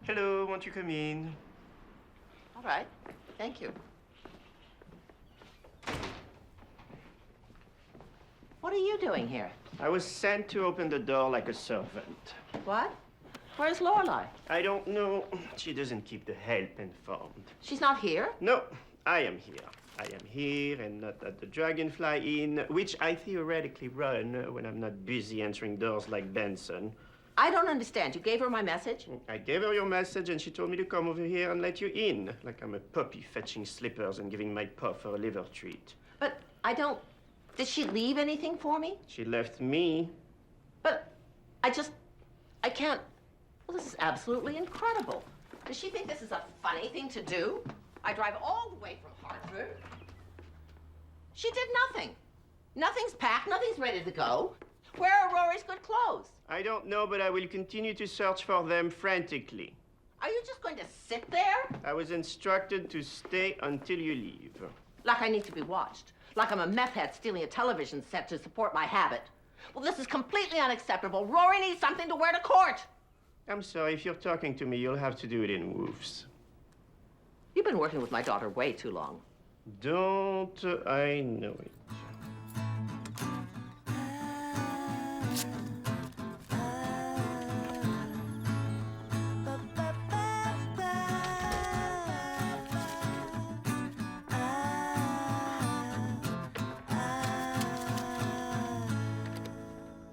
Hello, won't you come in? All right. Thank you. What are you doing here? I was sent to open the door like a servant. What? Where's Lorelai? I don't know. She doesn't keep the help informed. She's not here? No, I am here. I am here and not at the Dragonfly Inn, which I theoretically run when I'm not busy answering doors like Benson. I don't understand. You gave her my message? I gave her your message and she told me to come over here and let you in, like I'm a puppy fetching slippers and giving my pup a liver treat. But I don't... Did she leave anything for me? She left me. But I can't... Well, this is absolutely incredible. Does she think this is a funny thing to do? I drive all the way from Hartford. She did nothing. Nothing's packed, nothing's ready to go. Where are Rory's good clothes? I don't know, but I will continue to search for them frantically. Are you just going to sit there? I was instructed to stay until you leave. Like I need to be watched. Like I'm a meth head stealing a television set to support my habit. Well, this is completely unacceptable. Rory needs something to wear to court. I'm sorry, if you're talking to me, you'll have to do it in woofs. You've been working with my daughter way too long. Don't I know it?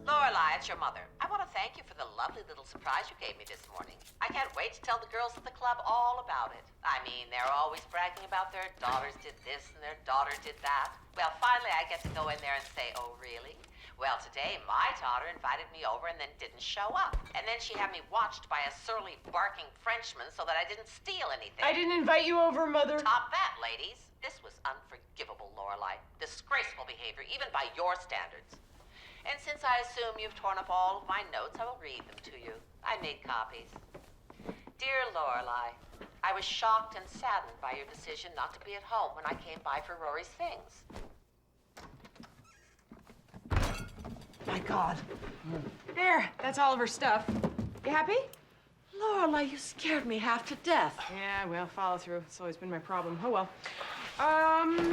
Lorelai, it's your mother. I want to thank you for the lovely little surprise you gave me this morning. I can't wait to tell the girls at the club all about it. I mean, they're always bragging about their daughters did this and their daughter did that. Well, finally I get to go in there and say, oh, really? Well, today my daughter invited me over and then didn't show up. And then she had me watched by a surly, barking Frenchman so that I didn't steal anything. I didn't invite you over, Mother. Top that, ladies. This was unforgivable, Lorelai. Disgraceful behavior, even by your standards. And since I assume you've torn up all of my notes, I will read them to you. I made copies. Dear Lorelai, I was shocked and saddened by your decision not to be at home when I came by for Rory's things. My God. There, that's all of her stuff. You happy? Lorelai, you scared me half to death. Yeah, well, follow through. It's always been my problem. Oh, well.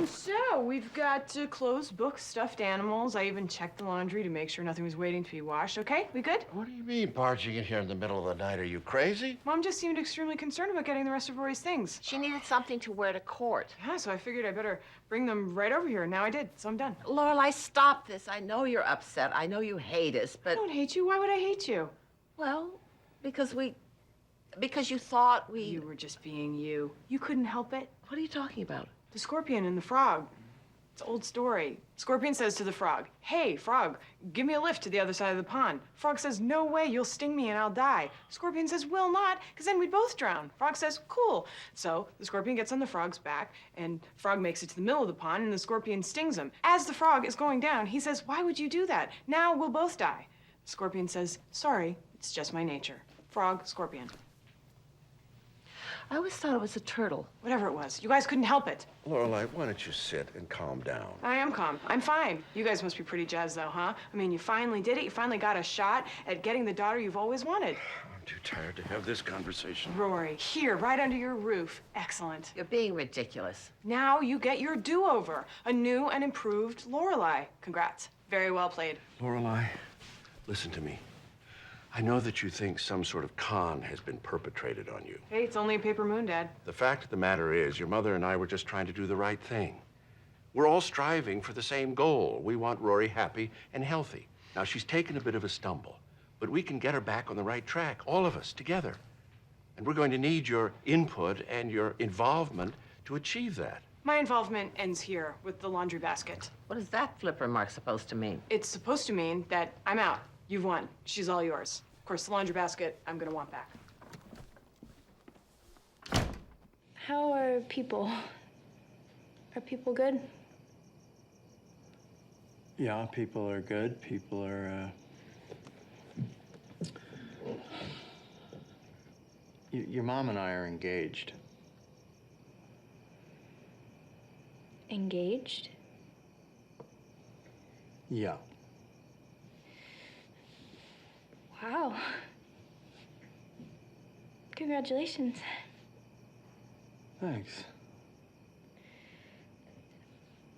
So we've got clothes, books, stuffed animals. I even checked the laundry to make sure nothing was waiting to be washed. Okay, we good? What do you mean, barging in here in the middle of the night? Are you crazy? Mom just seemed extremely concerned about getting the rest of Rory's things. She needed something to wear to court. Yeah, so I figured I better bring them right over here. Now I did, so I'm done. Lorelai, stop this. I know you're upset. I know you hate us, I but... don't hate you. Why would I hate you? Well, because you thought we... You were just being you. You couldn't help it. What are you talking about? The scorpion and the frog. It's an old story. Scorpion says to the frog, hey, frog, give me a lift to the other side of the pond. Frog says, no way, you'll sting me and I'll die. Scorpion says, will not, because then we'd both drown. Frog says, cool. So the scorpion gets on the frog's back, and frog makes it to the middle of the pond, and the scorpion stings him. As the frog is going down, he says, why would you do that? Now we'll both die. The scorpion says, sorry, it's just my nature. Frog, scorpion. I always thought it was a turtle. Whatever it was, you guys couldn't help it. Lorelai, why don't you sit and calm down? I am calm. I'm fine. You guys must be pretty jazzed, though, huh? I mean, you finally did it. You finally got a shot at getting the daughter you've always wanted. I'm too tired to have this conversation. Rory, here, right under your roof. Excellent. You're being ridiculous. Now you get your do-over. A new and improved Lorelai. Congrats. Very well played. Lorelai, listen to me. I know that you think some sort of con has been perpetrated on you. Hey, it's only a paper moon, Dad. The fact of the matter is, your mother and I were just trying to do the right thing. We're all striving for the same goal. We want Rory happy and healthy. Now, she's taken a bit of a stumble, but we can get her back on the right track, all of us together. And we're going to need your input and your involvement to achieve that. My involvement ends here with the laundry basket. What is that flip remark supposed to mean? It's supposed to mean that I'm out. You've won. She's all yours. Of course, the laundry basket, I'm gonna want back. How are people? Are people good? Yeah, people are good. People are, your mom and I are engaged. Engaged? Yeah. Wow. Congratulations. Thanks.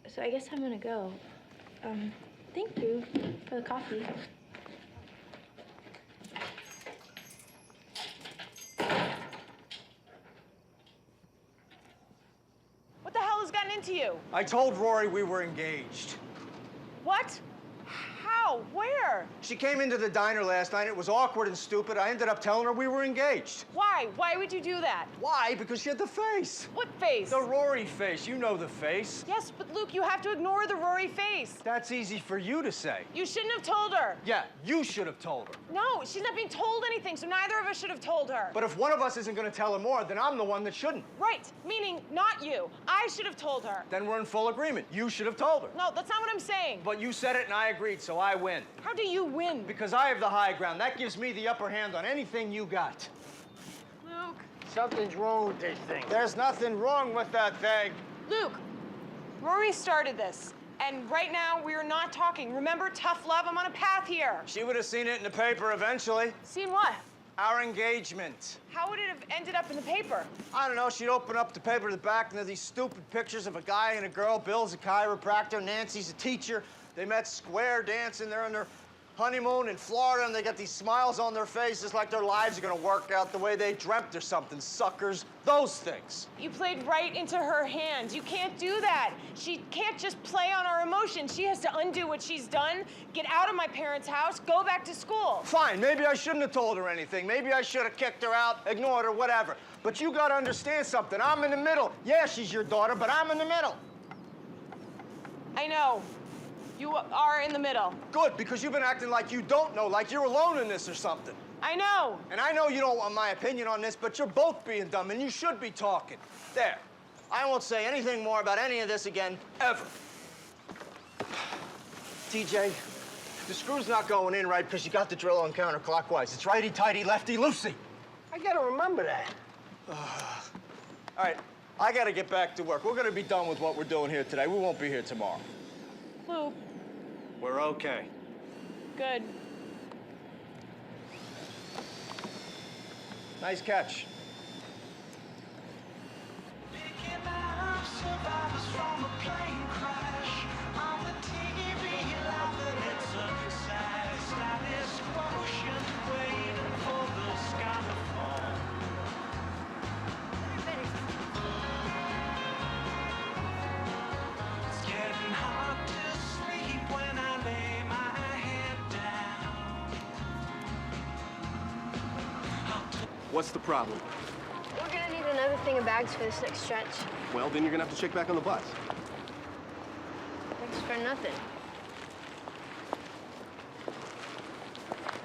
So I guess I'm gonna go. Thank you for the coffee. What the hell has gotten into you? I told Rory we were engaged. What? How? Where? She came into the diner last night. It was awkward and stupid. I ended up telling her we were engaged. Why? Why would you do that? Why? Because she had the face. What face? The Rory face. You know the face. Yes, but Luke, you have to ignore the Rory face. That's easy for you to say. You shouldn't have told her. Yeah, you should have told her. No, she's not being told anything, so neither of us should have told her. But if one of us isn't going to tell her more, then I'm the one that shouldn't. Right, meaning not you. I should have told her. Then we're in full agreement. You should have told her. No, that's not what I'm saying. But you said it and I agreed, so I win. How do you win? Because I have the high ground. That gives me the upper hand on anything you got. Luke. Something's wrong with this thing. There's nothing wrong with that thing. Luke, Rory started this, and right now we are not talking. Remember, tough love, I'm on a path here. She would have seen it in the paper eventually. Seen what? Our engagement. How would it have ended up in the paper? I don't know, she'd open up the paper to the back and there's these stupid pictures of a guy and a girl. Bill's a chiropractor, Nancy's a teacher. They met square dancing. They're on their honeymoon in Florida and they got these smiles on their faces like their lives are gonna work out the way they dreamt or something. Suckers, those things. You played right into her hands. You can't do that. She can't just play on our emotions. She has to undo what she's done, get out of my parents' house, go back to school. Fine, maybe I shouldn't have told her anything. Maybe I should have kicked her out, ignored her, whatever. But you gotta understand something. I'm in the middle. Yeah, she's your daughter, but I'm in the middle. I know. You are in the middle. Good, because you've been acting like you don't know, like you're alone in this or something. I know. And I know you don't want my opinion on this, but you're both being dumb, and you should be talking. There. I won't say anything more about any of this again, ever. TJ, the screw's not going in right because you got the drill on counterclockwise. It's righty-tighty, lefty-loosey. I gotta remember that. All right, I gotta get back to work. We're gonna be done with what we're doing here today. We won't be here tomorrow. Luke, We're okay. good. Nice catch. What's the problem? We're gonna need another thing of bags for this next stretch. Well, then you're gonna have to check back on the bus. Thanks for nothing.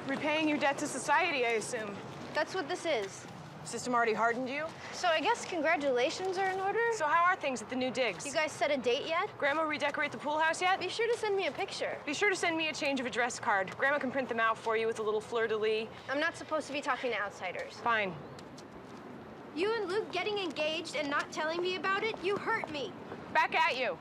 Repaying your debt to society, I assume. That's what this is. System already hardened you? So I guess congratulations are in order? So how are things at the new digs? You guys set a date yet? Grandma redecorate the pool house yet? Be sure to send me a picture. Be sure to send me a change of address card. Grandma can print them out for you with a little fleur-de-lis. I'm not supposed to be talking to outsiders. Fine. You and Luke getting engaged and not telling me about it, you hurt me. Back at you.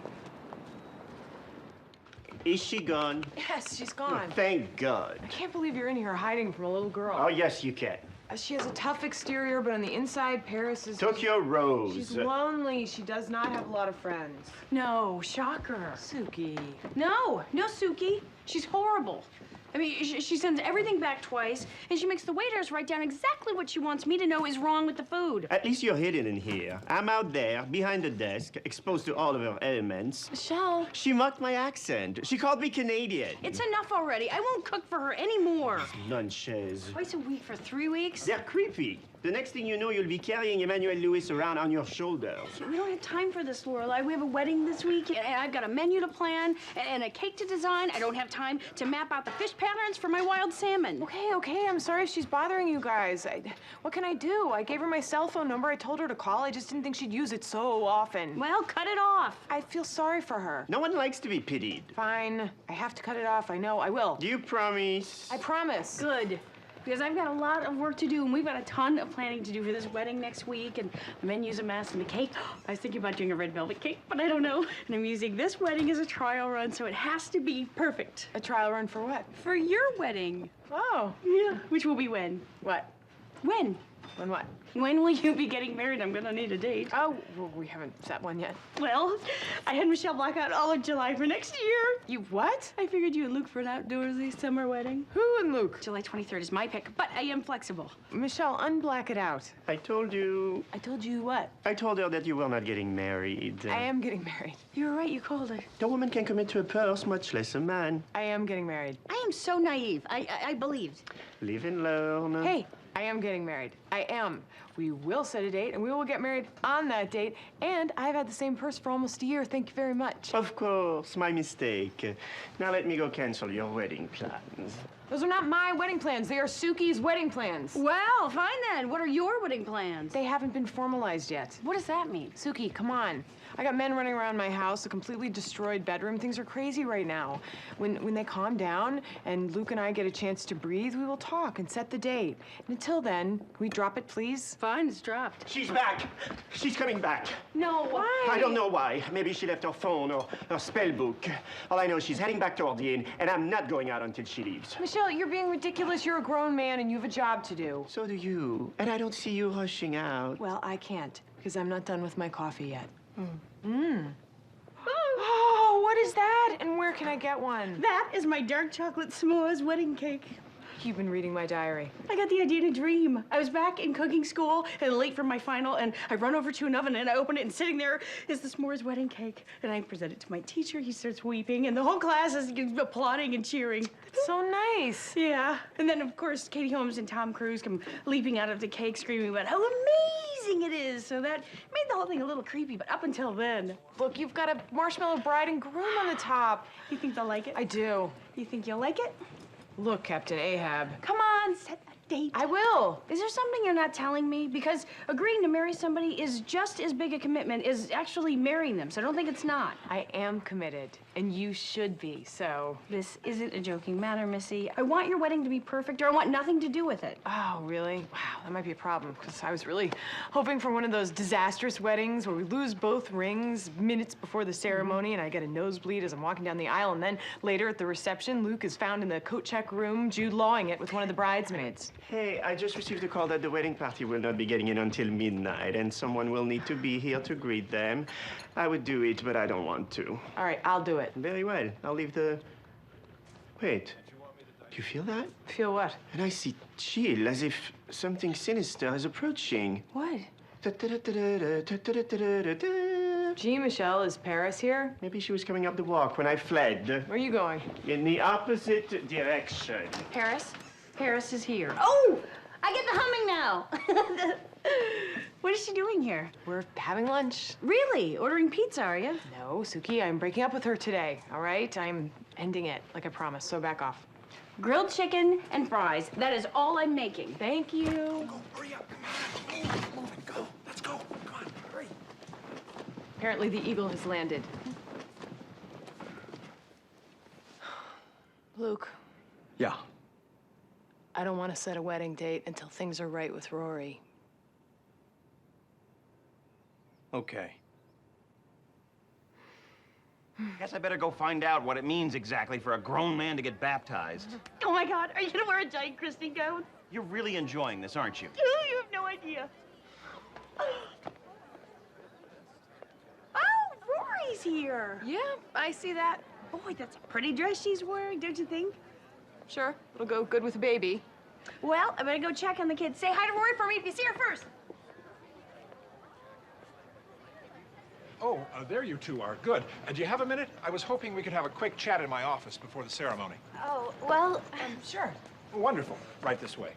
Is she gone? Yes, she's gone. Thank God. I can't believe you're in here hiding from a little girl. Oh, yes, you can. She has a tough exterior, but on the inside, Paris is... Tokyo Rose. She's lonely. She does not have a lot of friends. No, shocker. Suki. No, Suki. She's horrible. I mean, she sends everything back twice, and she makes the waiters write down exactly what she wants me to know is wrong with the food. At least you're hidden in here. I'm out there, behind the desk, exposed to all of her elements. Michelle, She mocked my accent. She called me Canadian. it's enough already. I won't cook for her anymore. Nunches. Twice a week for 3 weeks? They're creepy. The next thing you know, you'll be carrying Emmanuel Lewis around on your shoulders. We don't have time for this, Lorelai. We have a wedding this week, and I've got a menu to plan and a cake to design. I don't have time to map out the fish patterns for my wild salmon. Okay, I'm sorry if she's bothering you guys. What can I do? I gave her my cell phone number. I told her to call. I just didn't think she'd use it so often. Well, cut it off. I feel sorry for her. No one likes to be pitied. Fine. I have to cut it off. I know. I will. Do you promise? I promise. Good. Because I've got a lot of work to do, and we've got a ton of planning to do for this wedding next week, and the menu's a mess, and the cake. I was thinking about doing a red velvet cake, but I don't know. And I'm using this wedding as a trial run, so it has to be perfect. A trial run for what? For your wedding. Oh. Yeah. Which will be when? What? When? When what? When will you be getting married? I'm gonna need a date. Oh, well, we haven't set one yet. Well, I had Michelle block out all of July for next year. You what? I figured you and Luke for an outdoorsy summer wedding. Who and Luke? July 23rd is my pick, but I am flexible. Michelle, unblack it out. I told you. I told you what? I told her that you were not getting married. I am getting married. You were right, you called her. The woman can commit to a purse, much less a man. I am getting married. I am so naive. I believed. Live and learn. Hey, I am getting married. I am. We will set a date, and we will get married on that date. And I've had the same purse for almost a year. Thank you very much. Of course, my mistake. Now let me go cancel your wedding plans. Those are not my wedding plans. They are Suki's wedding plans. Well, fine then. What are your wedding plans? They haven't been formalized yet. What does that mean? Suki, come on. I got men running around my house, a completely destroyed bedroom. Things are crazy right now. When they calm down and Luke and I get a chance to breathe, we will talk and set the date. And until then, can we drop it, please? Fine, it's dropped. She's back. She's coming back. No. Why? I don't know why. Maybe she left her phone or her spell book. All I know is she's heading back toward the inn, and I'm not going out until she leaves. Michelle, you're being ridiculous. You're a grown man, and you have a job to do. So do you. And I don't see you rushing out. Well, I can't, because I'm not done with my coffee yet. Oh, what is that? And where can I get one? That is my dark chocolate s'mores wedding cake. You've been reading my diary. I got the idea in a dream. I was back in cooking school and late for my final, and I run over to an oven and I open it, and sitting there is the s'mores wedding cake. And I present it to my teacher. He starts weeping, and the whole class is applauding and cheering. So nice. Yeah. And then, of course, Katie Holmes and Tom Cruise come leaping out of the cake, screaming about how amazing it is. So that made the whole thing a little creepy, but up until then. Look, you've got a marshmallow bride and groom on the top. You think they'll like it? I do. You think you'll like it? Look, Captain Ahab. Come on, set that date. I will. Is there something you're not telling me? Because agreeing to marry somebody is just as big a commitment as actually marrying them, so I don't think it's not. I am committed, and you should be, so. This isn't a joking matter, Missy. I want your wedding to be perfect, or I want nothing to do with it. Oh, really? Wow, that might be a problem, because I was really hoping for one of those disastrous weddings where we lose both rings minutes before the ceremony, and I get a nosebleed as I'm walking down the aisle, and then later at the reception, Luke is found in the coat check room, Jude lawing it with one of the bridesmaids. Hey, I just received a call that the wedding party will not be getting in until midnight, and someone will need to be here to greet them. I would do it, but I don't want to. All right, I'll do it. Very well. I'll leave the... Wait. Do you feel that? Feel what? And I see chill, as if something sinister is approaching. What? Da-da-da-da-da-da-da-da-da-da. Gee, Michelle, is Paris here? Maybe she was coming up the walk when I fled. Where are you going? In the opposite direction. Paris? Paris is here. Oh! I get the humming now! What is she doing here? We're having lunch. Really? Ordering pizza, are you? No, Suki, I'm breaking up with her today, all right? I'm ending it, like I promised, so back off. Grilled chicken and fries. That is all I'm making. Thank you. Go, hurry up, come on. Move and go. Let's go. Come on, hurry. Apparently the eagle has landed. Luke. Yeah. I don't want to set a wedding date until things are right with Rory. Okay. Guess I better go find out what it means exactly for a grown man to get baptized. Oh my God, are you gonna wear a giant Christian gown? You're really enjoying this, aren't you? You have no idea. Oh, Rory's here. Yeah, I see that. Boy, that's a pretty dress she's wearing, don't you think? Sure, it'll go good with a baby. Well, I better go check on the kids. Say hi to Rory for me if you see her first. Oh, there you two are. Good. Do you have a minute? I was hoping we could have a quick chat in my office before the ceremony. Oh, well, Sure. Wonderful. Right this way.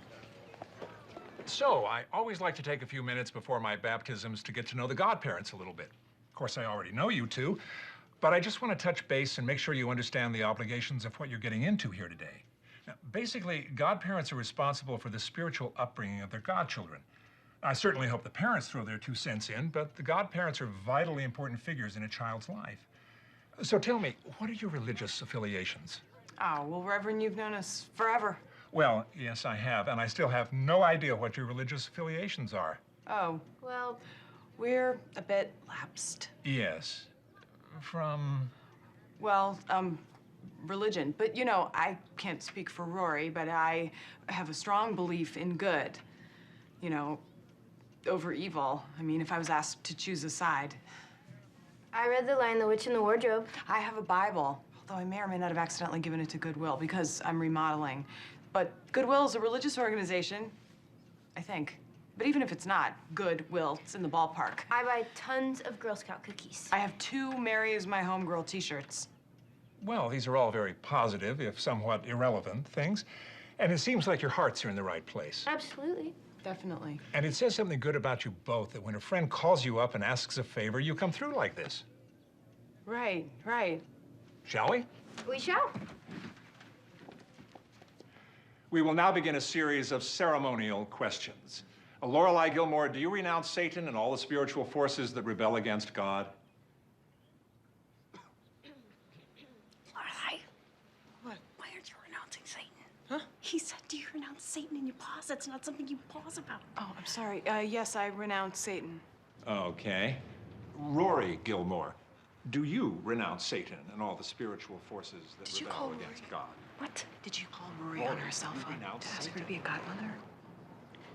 So, I always like to take a few minutes before my baptisms to get to know the godparents a little bit. Of course, I already know you two, but I just want to touch base and make sure you understand the obligations of what you're getting into here today. Now, basically, godparents are responsible for the spiritual upbringing of their godchildren. I certainly hope the parents throw their 2 cents in, but the godparents are vitally important figures in a child's life. So tell me, what are your religious affiliations? Oh, well, Reverend, you've known us forever. Well, yes, I have, and I still have no idea what your religious affiliations are. Oh, well, we're a bit lapsed. Yes. From... Well, religion. But, you know, I can't speak for Rory, but I have a strong belief in good. You know, over evil. I mean, if I was asked to choose a side. I read The Lion, the Witch, and the Wardrobe. I have a Bible, although I may or may not have accidentally given it to Goodwill because I'm remodeling. But Goodwill is a religious organization, I think. But even if it's not, Goodwill, it's in the ballpark. I buy tons of Girl Scout cookies. I have 2 Mary is my homegirl t-shirts. Well, these are all very positive, if somewhat irrelevant things. And it seems like your hearts are in the right place. Absolutely. Definitely. And it says something good about you both, that when a friend calls you up and asks a favor, you come through like this. Right, right. Shall we? We shall. We will now begin a series of ceremonial questions. Lorelai Gilmore, do you renounce Satan and all the spiritual forces that rebel against God? Lorelai. What? Why aren't you renouncing Satan? Huh? He said, do you renounce Satan in your pause? That's not something you pause about. Oh, I'm sorry. Yes, I renounce Satan. Okay. Rory Gilmore, do you renounce Satan and all the spiritual forces that Did you rebel call against Rory? God? What? Did you call Rory on her cell phone to ask her to be a godmother?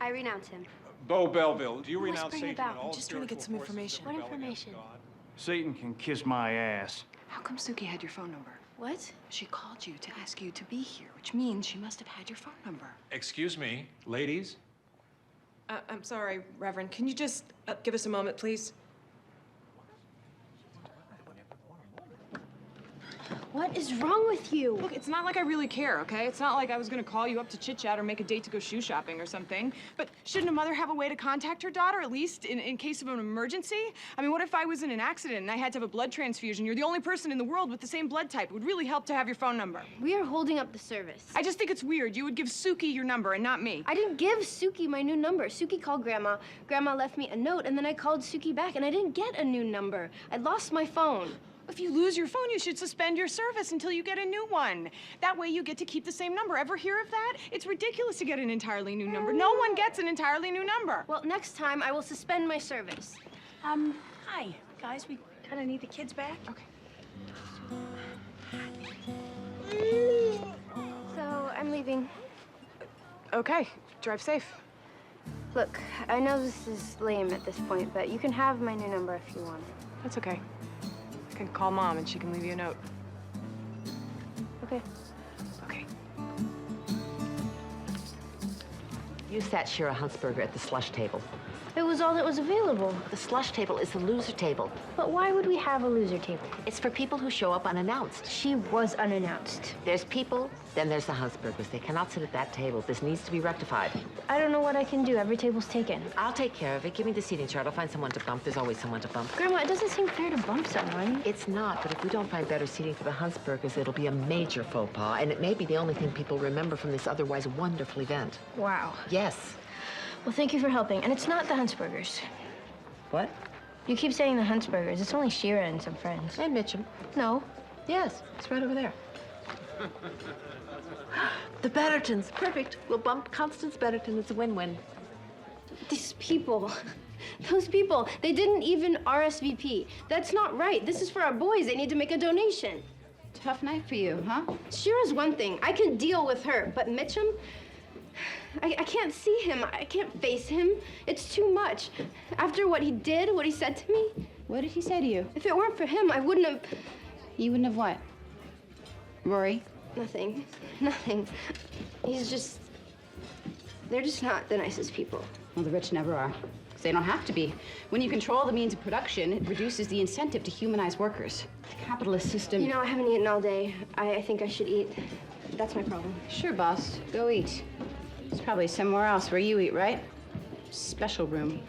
I renounce him. Bo Belleville, do you Who renounce whispering Satan about? and all I'm the just trying to get spiritual some forces that information. What rebel against information? God? Satan can kiss my ass. How come Suki had your phone number? What? She called you to ask you to be here, which means she must have had your phone number. Excuse me, ladies. I'm sorry, Reverend. Can you just give us a moment, please? What is wrong with you? Look, it's not like I really care, okay? It's not like I was gonna call you up to chit-chat or make a date to go shoe shopping or something. But shouldn't a mother have a way to contact her daughter, at least in case of an emergency? I mean, what if I was in an accident and I had to have a blood transfusion? You're the only person in the world with the same blood type. It would really help to have your phone number. We are holding up the service. I just think it's weird. You would give Suki your number and not me. I didn't give Suki my new number. Suki called Grandma. Grandma left me a note, and then I called Suki back, and I didn't get a new number. I lost my phone. If you lose your phone, you should suspend your service until you get a new one. That way you get to keep the same number. Ever hear of that? It's ridiculous to get an entirely new number. No one gets an entirely new number. Well, next time I will suspend my service. Hi, guys. We kind of need the kids back. Okay. So I'm leaving. Okay, drive safe. Look, I know this is lame at this point, but you can have my new number if you want it. That's okay. I can call Mom and she can leave you a note. Okay. Okay. You sat Shira Huntsberger at the slush table. It was all that was available. The slush table is the loser table. But why would we have a loser table? It's for people who show up unannounced. She was unannounced. There's people, then there's the Huntsbergers. They cannot sit at that table. This needs to be rectified. I don't know what I can do. Every table's taken. I'll take care of it. Give me the seating chart. I'll find someone to bump. There's always someone to bump. Grandma, it doesn't seem fair to bump someone. It's not, but if we don't find better seating for the Huntsbergers, it'll be a major faux pas, and it may be the only thing people remember from this otherwise wonderful event. Wow. Yes. Well, thank you for helping. And it's not the Huntsbergers. What? You keep saying the Huntsbergers. It's only Shira and some friends. And Mitchum. No. Yes, it's right over there. The Bettertons. Perfect. We'll bump Constance Betterton. It's a win-win. These people. Those people. They didn't even RSVP. That's not right. This is for our boys. They need to make a donation. Tough night for you, huh? Shira's one thing. I can deal with her. But Mitchum? I can't see him. I can't face him. It's too much. After what he did, what he said to me. What did he say to you? If it weren't for him, I wouldn't have... You wouldn't have what? Rory? Nothing. Nothing. He's just... They're just not the nicest people. Well, the rich never are. 'Cause they don't have to be. When you control the means of production, it reduces the incentive to humanize workers. The capitalist system... You know, I haven't eaten all day. I think I should eat. That's my problem. Sure, boss. Go eat. It's probably somewhere else where you eat, right? Special room.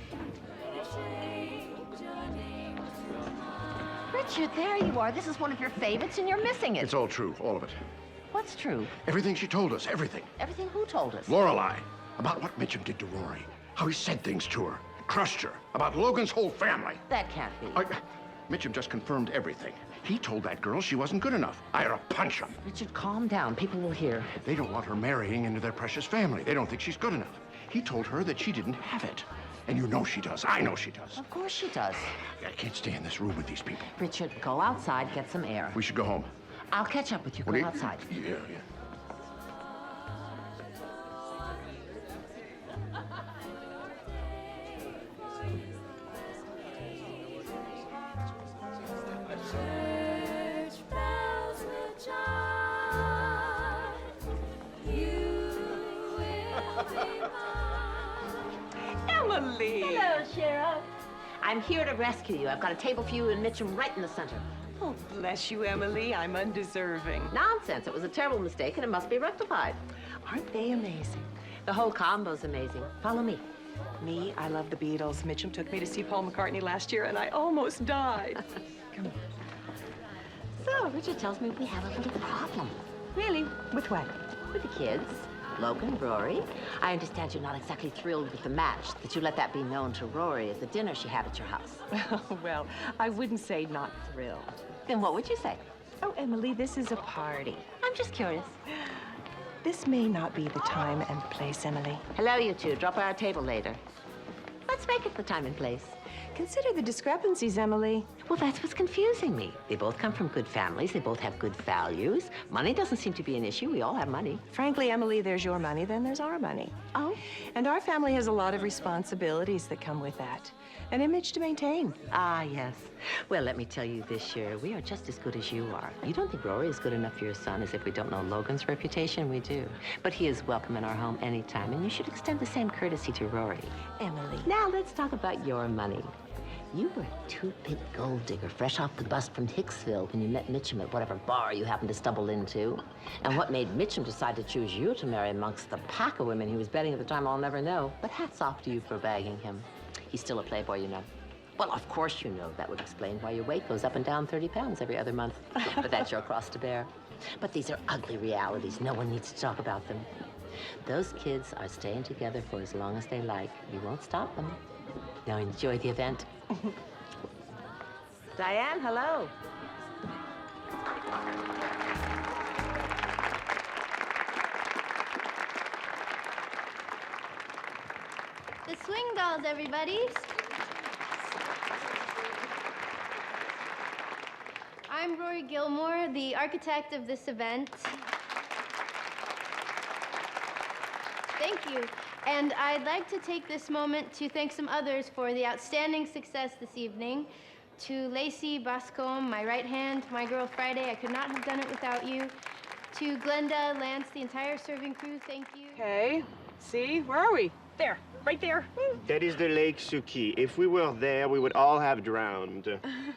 Richard, there you are. This is one of your favorites, and you're missing it. It's all true, all of it. What's true? Everything she told us, everything. Everything who told us? Lorelai, about what Mitchum did to Rory, how he said things to her, crushed her, about Logan's whole family. That can't be. Mitchum just confirmed everything. He told that girl she wasn't good enough. I ought to punch him. Richard, calm down. People will hear. They don't want her marrying into their precious family. They don't think she's good enough. He told her that she didn't have it. And you know she does. I know she does. Of course she does. I can't stay in this room with these people. Richard, go outside, get some air. We should go home. I'll catch up with you. What Go do you- outside. Yeah. Emily! Hello, Sheriff. I'm here to rescue you. I've got a table for you and Mitchum right in the center. Oh, bless you, Emily. I'm undeserving. Nonsense. It was a terrible mistake, and it must be rectified. Aren't they amazing? The whole combo's amazing. Follow me. Me, I love the Beatles. Mitchum took me to see Paul McCartney last year, and I almost died. Come on. So, Richard tells me we have a little problem. Really? With what? With the kids. Logan, Rory. I understand you're not exactly thrilled with the match, that you let that be known to Rory at the dinner she had at your house. Well, I wouldn't say not thrilled. Then what would you say? Oh, Emily, this is a party. I'm just curious. This may not be the time and place, Emily. Hello, you two. Drop by our table later. Let's make it the time and place. Consider the discrepancies, Emily. Well, that's what's confusing me. They both come from good families. They both have good values. Money doesn't seem to be an issue. We all have money. Frankly, Emily, there's your money, then there's our money. Oh? And our family has a lot of responsibilities that come with that. An image to maintain. Ah, yes. Well, let me tell you this year, we are just as good as you are. You don't think Rory is good enough for your son, as if we don't know Logan's reputation. We do. But he is welcome in our home anytime, and you should extend the same courtesy to Rory. Emily. Now, let's talk about your money. You were a two-bit gold digger, fresh off the bus from Hicksville when you met Mitchum at whatever bar you happened to stumble into. And what made Mitchum decide to choose you to marry amongst the pack of women he was betting at the time, I'll never know. But hats off to you for bagging him. He's still a playboy, you know. Well, of course you know that would explain why your weight goes up and down 30 pounds every other month. But that's your cross to bear. But these are ugly realities. No one needs to talk about them. Those kids are staying together for as long as they like. You won't stop them. Now enjoy the event. Diane, hello. The swing dolls, everybody. I'm Rory Gilmore, the architect of this event. Thank you. And I'd like to take this moment to thank some others for the outstanding success this evening. To Lacey Bascom, my right hand, my girl Friday, I could not have done it without you. To Glenda, Lance, the entire serving crew, thank you. Okay, see, where are we? There, right there. That is the Lake Suki. If we were there, we would all have drowned.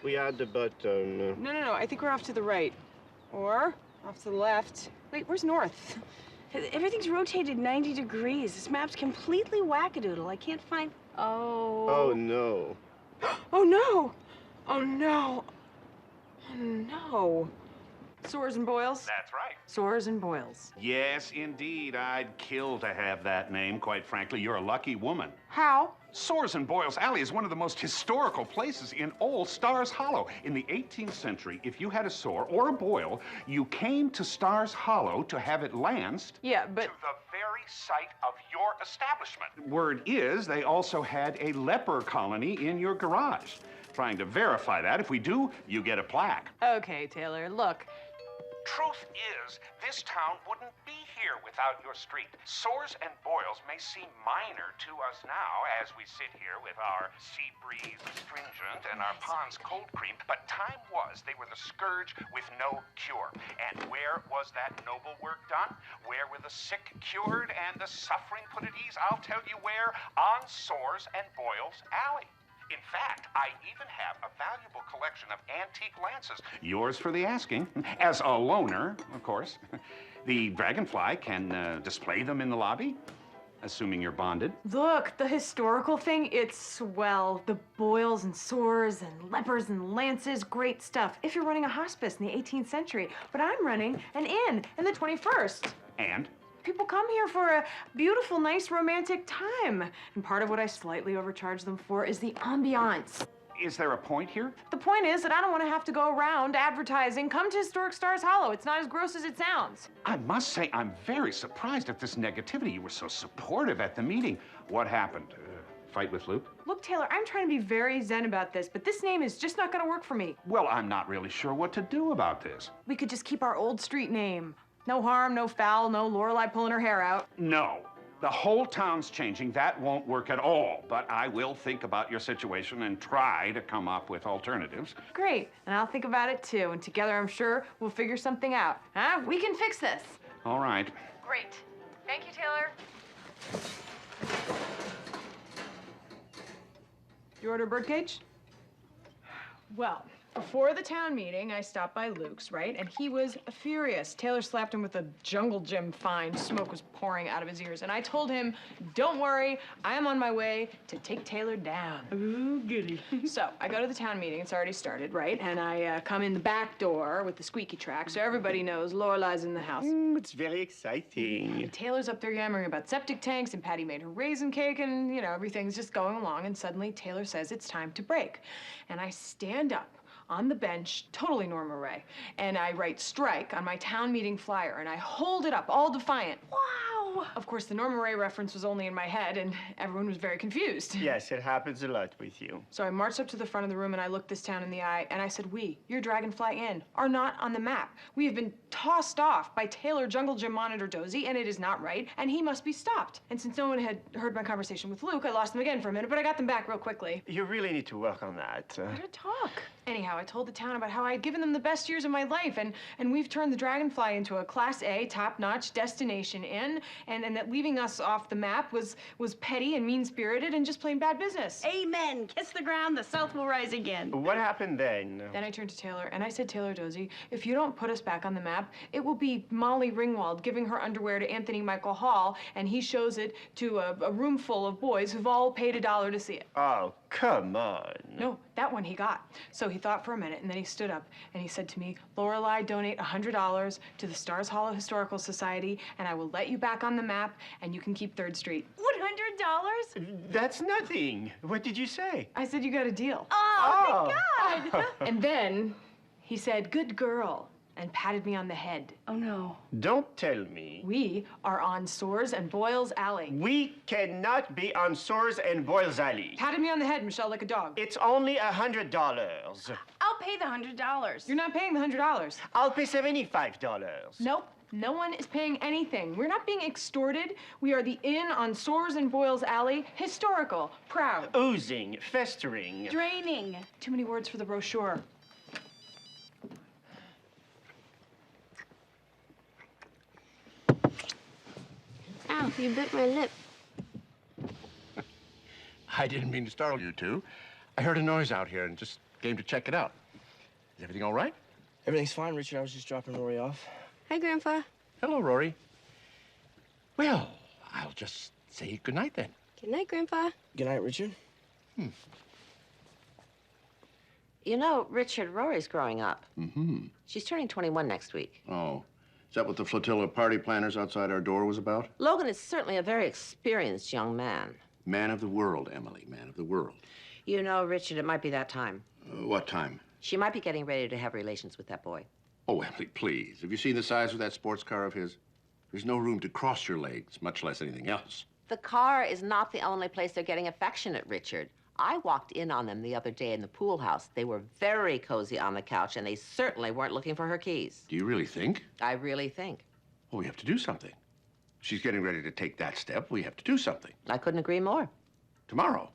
We are at the bottom. No, I think we're off to the right. Or off to the left. Wait, where's north? Everything's rotated 90 degrees. This map's completely wackadoodle. I can't find... Oh. Oh, no. Oh, no! Oh, no. Oh, no. Sores and boils? That's right. Sores and boils. Yes, indeed. I'd kill to have that name, quite frankly. You're a lucky woman. How? Sores and Boils Alley is one of the most historical places in all Stars Hollow. In the 18th century, if you had a sore or a boil, you came to Stars Hollow to have it lanced Yeah, but... to the very site of your establishment. Word is, they also had a leper colony in your garage. Trying to verify that. If we do, you get a plaque. Okay, Taylor, look. Truth is, this town wouldn't be here without your street. Sores and boils may seem minor to us now as we sit here with our sea breeze astringent and our Pond's cold cream, but time was they were the scourge with no cure. And where was that noble work done? Where were the sick cured and the suffering put at ease? I'll tell you where, on Sores and Boils Alley. In fact, I even have a valuable collection of antique lances. Yours for the asking. As a loaner, of course. The Dragonfly can display them in the lobby, assuming you're bonded. Look, the historical thing, it's swell. The boils and sores and lepers and lances, great stuff. If you're running a hospice in the 18th century. But I'm running an inn in the 21st. And? People come here for a beautiful, nice, romantic time. And part of what I slightly overcharge them for is the ambiance. Is there a point here? The point is that I don't want to have to go around advertising, come to Historic Stars Hollow. It's not as gross as it sounds. I must say, I'm very surprised at this negativity. You were so supportive at the meeting. What happened? Fight with Luke? Look, Taylor, I'm trying to be very zen about this, but this name is just not going to work for me. Well, I'm not really sure what to do about this. We could just keep our old street name. No harm, no foul, no Lorelai pulling her hair out. No. The whole town's changing. That won't work at all. But I will think about your situation and try to come up with alternatives. Great. And I'll think about it too. And together, I'm sure we'll figure something out. Huh? We can fix this. All right. Great. Thank you, Taylor. You order a birdcage? Well, before the town meeting, I stopped by Luke's, right? And he was furious. Taylor slapped him with a jungle gym fine. Smoke was pouring out of his ears. And I told him, don't worry, I am on my way to take Taylor down. Ooh, goody. So I go to the town meeting. It's already started, right? And I come in the back door with the squeaky track, so everybody knows Lorelai's in the house. It's very exciting. And Taylor's up there yammering about septic tanks, and Patty made her raisin cake, and, you know, everything's just going along. And suddenly Taylor says it's time to break. And I stand up on the bench, totally Norma Ray, and I write strike on my town meeting flyer, and I hold it up, all defiant. Wow! Of course, the Norma Ray reference was only in my head, and everyone was very confused. Yes, it happens a lot with you. So I marched up to the front of the room, and I looked this town in the eye, and I said, we, your Dragonfly Inn, are not on the map. We have been tossed off by Taylor Jungle Gym Monitor Dozy, and it is not right, and he must be stopped. And since no one had heard my conversation with Luke, I lost them again for a minute, but I got them back real quickly. You really need to work on that. Better talk. Anyhow, I told the town about how I had given them the best years of my life, and we've turned the Dragonfly into a Class A, top-notch destination inn, and that leaving us off the map was petty and mean-spirited and just plain bad business. Amen. Kiss the ground, the South will rise again. What happened then? Then I turned to Taylor, and I said, Taylor Dozy, if you don't put us back on the map, it will be Molly Ringwald giving her underwear to Anthony Michael Hall, and he shows it to a room full of boys who've all paid $1 to see it. Oh, come on. No, that one he got. So he thought for a minute, and then he stood up, and he said to me, Lorelai, donate $100 to the Stars Hollow Historical Society, and I will let you back on the map, and you can keep 3rd Street. $100? That's nothing. What did you say? I said, you got a deal. Oh, thank God! And then he said, good girl, and patted me on the head. Oh, no. Don't tell me. We are on Soares and Boyle's Alley. We cannot be on Soares and Boyle's Alley. Patted me on the head, Michelle, like a dog. It's only $100. I'll pay the $100. You're not paying the $100. I'll pay $75. Nope. No one is paying anything. We're not being extorted. We are the inn on Soares and Boyle's Alley. Historical. Proud. Oozing. Festering. Draining. Too many words for the brochure. Ow, you bit my lip. I didn't mean to startle you two. I heard a noise out here and just came to check it out. Is everything all right? Everything's fine, Richard. I was just dropping Rory off. Hi, Grandpa. Hello, Rory. Well, I'll just say goodnight then. Good night, Grandpa. Good night, Richard. You know, Richard, Rory's growing up. Mm-hmm. She's turning 21 next week. Oh. Is that what the flotilla of party planners outside our door was about? Logan is certainly a very experienced young man. Man of the world, Emily. Man of the world. You know, Richard, it might be that time. What time? She might be getting ready to have relations with that boy. Oh, Emily, please. Have you seen the size of that sports car of his? There's no room to cross your legs, much less anything else. The car is not the only place they're getting affectionate, Richard. I walked in on them the other day in the pool house. They were very cozy on the couch, and they certainly weren't looking for her keys. Do you really think? I really think. Well, we have to do something. She's getting ready to take that step. We have to do something. I couldn't agree more. Tomorrow.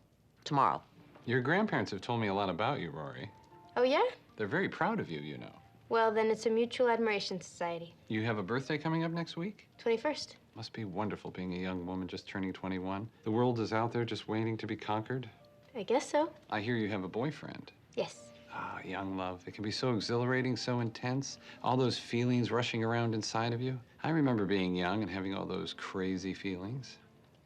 Tomorrow. Your grandparents have told me a lot about you, Rory. Oh, yeah? They're very proud of you, you know. Well, then it's a mutual admiration society. You have a birthday coming up next week? 21st. Must be wonderful being a young woman just turning 21. The world is out there just waiting to be conquered. I guess so. I hear you have a boyfriend. Yes. Ah, young love. It can be so exhilarating, so intense. All those feelings rushing around inside of you. I remember being young and having all those crazy feelings.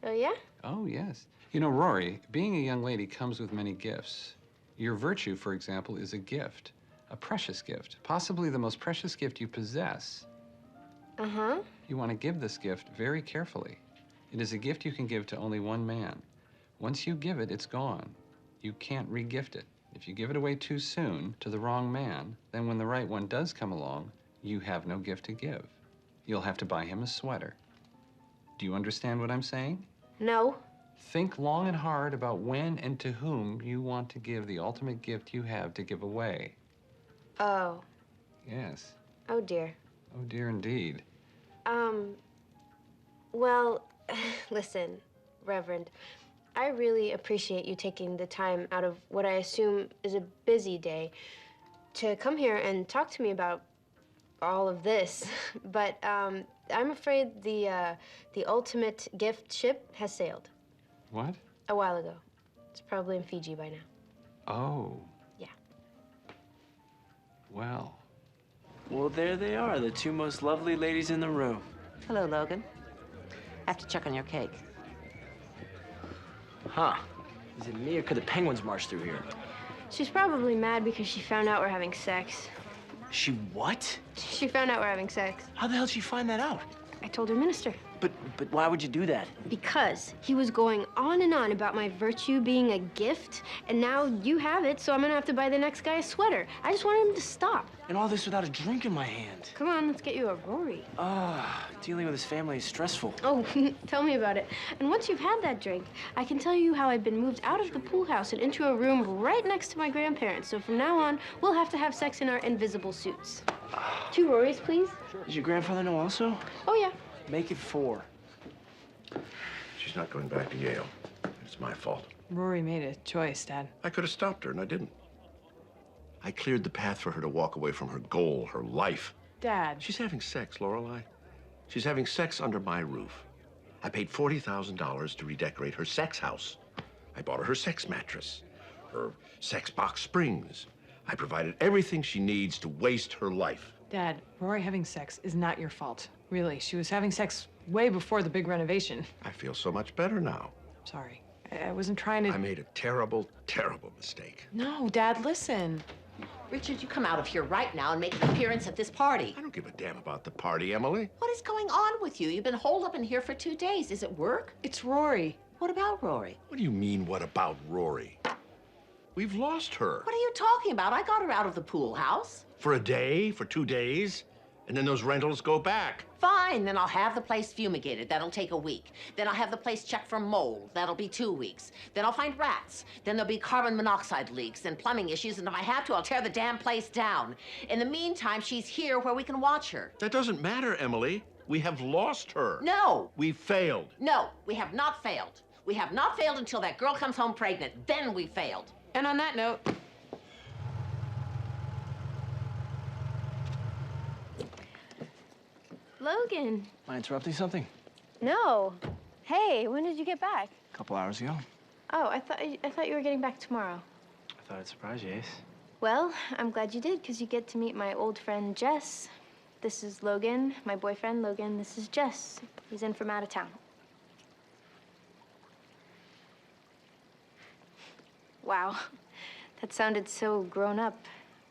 Oh, yeah? Oh, yes. You know, Rory, being a young lady comes with many gifts. Your virtue, for example, is a gift. A precious gift. Possibly the most precious gift you possess. Uh-huh. You want to give this gift very carefully. It is a gift you can give to only one man. Once you give it, it's gone. You can't re-gift it. If you give it away too soon to the wrong man, then when the right one does come along, you have no gift to give. You'll have to buy him a sweater. Do you understand what I'm saying? No. Think long and hard about when and to whom you want to give the ultimate gift you have to give away. Oh. Yes. Oh, dear. Oh, dear, indeed. Well, listen, Reverend. I really appreciate you taking the time out of what I assume is a busy day to come here and talk to me about all of this. But I'm afraid the ultimate gift ship has sailed. What? A while ago. It's probably in Fiji by now. Oh. Yeah. Well. Well, there they are, the two most lovely ladies in the room. Hello, Logan. I have to check on your cake. Huh. Is it me or could the penguins march through here? She's probably mad because she found out we're having sex. She what? She found out we're having sex. How the hell did she find that out? I told her minister. But why would you do that? Because he was going on and on about my virtue being a gift, and now you have it, so I'm gonna have to buy the next guy a sweater. I just wanted him to stop. And all this without a drink in my hand. Come on, let's get you a Rory. Dealing with his family is stressful. Oh, tell me about it. And once you've had that drink, I can tell you how I've been moved out of the pool house and into a room right next to my grandparents. So from now on, we'll have to have sex in our invisible suits. 2 Rorys, please. Does your grandfather know also? Oh, yeah. Make it 4. She's not going back to Yale. It's my fault. Rory made a choice, Dad. I could have stopped her, and I didn't. I cleared the path for her to walk away from her goal, her life. Dad. She's having sex, Lorelai. She's having sex under my roof. I paid $40,000 to redecorate her sex house. I bought her sex mattress, her sex box springs. I provided everything she needs to waste her life. Dad, Rory having sex is not your fault. Really, she was having sex way before the big renovation. I feel so much better now. Sorry. I wasn't trying to... I made a terrible, terrible mistake. No, Dad, listen. Richard, you come out of here right now and make an appearance at this party. I don't give a damn about the party, Emily. What is going on with you? You've been holed up in here for 2 days. Is it work? It's Rory. What about Rory? What do you mean, what about Rory? We've lost her. What are you talking about? I got her out of the pool house. For a day, for 2 days, and then those rentals go back. Fine, then I'll have the place fumigated. That'll take a week. Then I'll have the place checked for mold. That'll be 2 weeks. Then I'll find rats. Then there'll be carbon monoxide leaks, then plumbing issues, and if I have to, I'll tear the damn place down. In the meantime, she's here where we can watch her. That doesn't matter, Emily. We have lost her. No. We failed. No, we have not failed. We have not failed until that girl comes home pregnant. Then we failed. And on that note... Logan. Am I interrupting something? No. Hey, when did you get back? A couple hours ago. Oh, I thought you were getting back tomorrow. I thought I'd surprise you, Ace. Well, I'm glad you did, because you get to meet my old friend, Jess. This is Logan, my boyfriend, Logan. This is Jess. He's in from out of town. Wow, that sounded so grown up.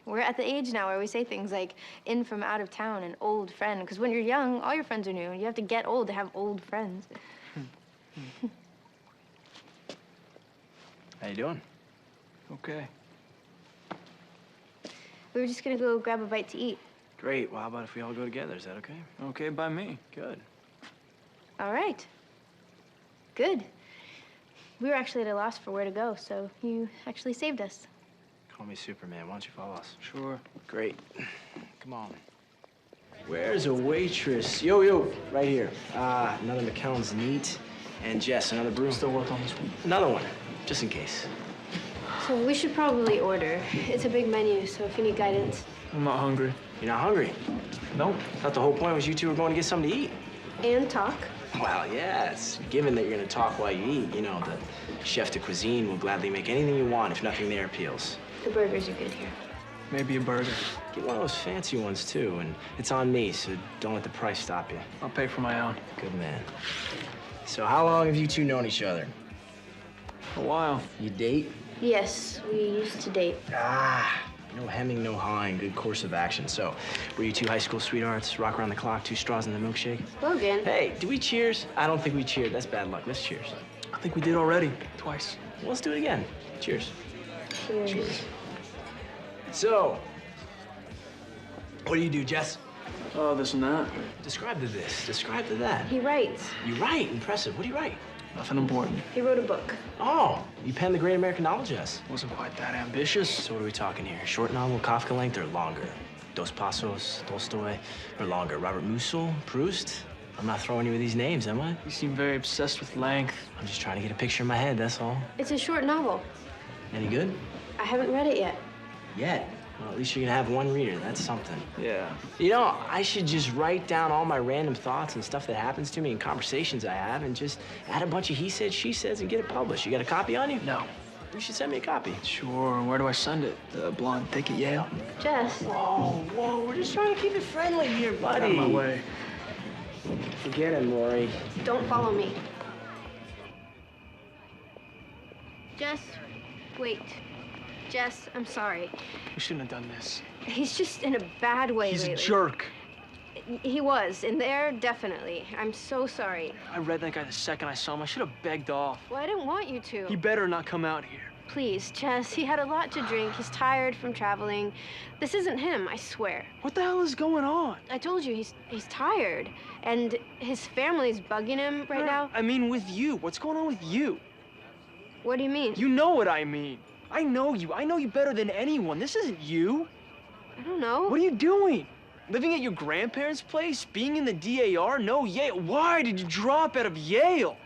We're at the age now where we say things like in from out of town and old friend, because when you're young, all your friends are new. You have to get old to have old friends. How you doing? Okay. We were just gonna go grab a bite to eat. Great. Well, how about if we all go together? Is that okay? Okay by me. Good. All right. Good. We were actually at a loss for where to go, so you actually saved us. Call me Superman. Why don't you follow us? Sure. Great. Come on. Where's a waitress? Yo, right here. Another McKellen's neat. And Jess, another brew. Still work on this one. Another one, just in case. So we should probably order. It's a big menu, so if you need guidance. I'm not hungry. You're not hungry? Nope. Thought the whole point was you two were going to get something to eat. And talk. Well, yes. Given that you're going to talk while you eat, you know, the chef de cuisine will gladly make anything you want if nothing there appeals. The burgers are good here. Maybe a burger. Get one of those fancy ones, too, and it's on me, so don't let the price stop you. I'll pay for my own. Good man. So how long have you two known each other? A while. You date? Yes, we used to date. No hemming, no hawing, good course of action. So, were you two high school sweethearts, rock around the clock, 2 straws in the milkshake? Logan. Hey, do we cheers? I don't think we cheered. That's bad luck. Let's cheers. I think we did already. Twice. Well, let's do it again. Cheers. Cheers. So, what do you do, Jess? Oh, this and that. Describe to this. Describe to that. He writes. You write. Impressive. What do you write? Nothing important. He wrote a book. Oh, you penned the Great American Novel, Jess. Wasn't quite that ambitious. So what are we talking here? Short novel, Kafka length, or longer? Dos Passos, Tolstoy, or longer? Robert Musil, Proust? I'm not throwing you with these names, am I? You seem very obsessed with length. I'm just trying to get a picture in my head, that's all. It's a short novel. Any good? I haven't read it yet. Yet? Well, at least you're gonna have one reader. That's something. Yeah. You know, I should just write down all my random thoughts and stuff that happens to me and conversations I have and just add a bunch of he said, she says and get it published. You got a copy on you? No. You should send me a copy. Sure. Where do I send it? The blonde thick at Yale? Jess. Whoa, we're just trying to keep it friendly here, buddy. Out of my way. Forget him, Rory. Don't follow me. Jess, wait. Jess, I'm sorry. We shouldn't have done this. He's just in a bad way He's lately. a jerk. He was, in there, definitely. I'm so sorry. I read that guy the second I saw him. I should have begged off. Well, I didn't want you to. He better not come out here. Please, Jess, he had a lot to drink. He's tired from traveling. This isn't him, I swear. What the hell is going on? I told you, he's tired. And his family's bugging him right now. I mean, with you. What's going on with you? What do you mean? You know what I mean. I know you. I know you better than anyone. This isn't you. I don't know. What are you doing? Living at your grandparents' place? Being in the DAR? No, Yale. Why did you drop out of Yale?